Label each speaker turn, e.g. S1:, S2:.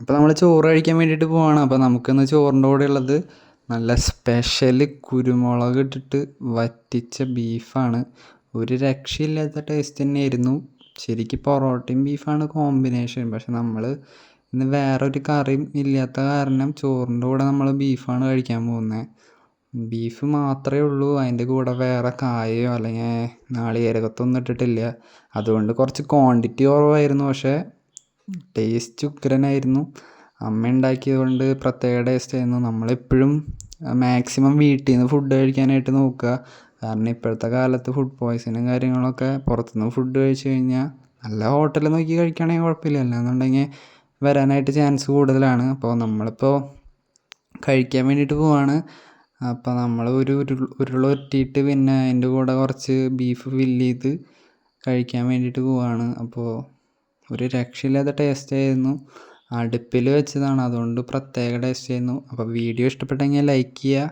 S1: അപ്പോൾ നമ്മൾ ചോറ് കഴിക്കാൻ വേണ്ടിയിട്ട് പോവാണ്. അപ്പോൾ നമുക്കിന്ന് ചോറിൻ്റെ കൂടെ ഉള്ളത് നല്ല സ്പെഷ്യൽ കുരുമുളക് ഇട്ടിട്ട് വറ്റിച്ച ബീഫാണ്. ഒരു രക്ഷയില്ലാത്ത ടേസ്റ്റ് തന്നെയായിരുന്നു. ശരിക്കും പൊറോട്ടയും ബീഫാണ് കോമ്പിനേഷൻ. പക്ഷെ നമ്മൾ ഇന്ന് വേറൊരു കറിയും ഇല്ലാത്ത കാരണം ചോറിൻ്റെ കൂടെ നമ്മൾ ബീഫാണ് കഴിക്കാൻ പോകുന്നത്. ബീഫ് മാത്രമേ ഉള്ളൂ, അതിൻ്റെ കൂടെ വേറെ കായയോ അല്ലെങ്കിൽ നാളികേരകത്തൊന്നും ഇട്ടിട്ടില്ല. അതുകൊണ്ട് കുറച്ച് ക്വാണ്ടിറ്റി കുറവായിരുന്നു, പക്ഷേ ടേസ്റ്റ് ഉഗ്രനായിരുന്നു. അമ്മ ഉണ്ടാക്കിയത് കൊണ്ട് പ്രത്യേക ടേസ്റ്റ് ആയിരുന്നു. നമ്മളെപ്പോഴും മാക്സിമം വീട്ടിൽ നിന്ന് ഫുഡ് കഴിക്കാനായിട്ട് നോക്കുക. കാരണം ഇപ്പോഴത്തെ കാലത്ത് ഫുഡ് പോയ്സണും കാര്യങ്ങളൊക്കെ പുറത്തുനിന്ന് ഫുഡ് കഴിച്ച് കഴിഞ്ഞാൽ നല്ല ഹോട്ടലിൽ നോക്കി കഴിക്കുകയാണെങ്കിൽ കുഴപ്പമില്ല, അല്ലാന്നുണ്ടെങ്കിൽ വരാനായിട്ട് ചാൻസ് കൂടുതലാണ്. അപ്പോൾ നമ്മളിപ്പോൾ കഴിക്കാൻ വേണ്ടിയിട്ട് പോവാണ്. അപ്പോൾ നമ്മൾ ഒരു ഉരുള ഉരുട്ടിയിട്ട് പിന്നെ അതിൻ്റെ കൂടെ കുറച്ച് ബീഫ് ഫില്ല് ചെയ്ത് കഴിക്കാൻ വേണ്ടിയിട്ട് പോവാണ്. അപ്പോൾ ഒരു രക്ഷയില്ലാത്ത ടേസ്റ്റ് ആയിരുന്നു. അടുപ്പിൽ വെച്ചതാണ്, അതുകൊണ്ട് പ്രത്യേക ടേസ്റ്റ് ആയിരുന്നു. അപ്പോൾ വീഡിയോ ഇഷ്ടപ്പെട്ടെങ്കിൽ ലൈക്ക് ചെയ്യുക,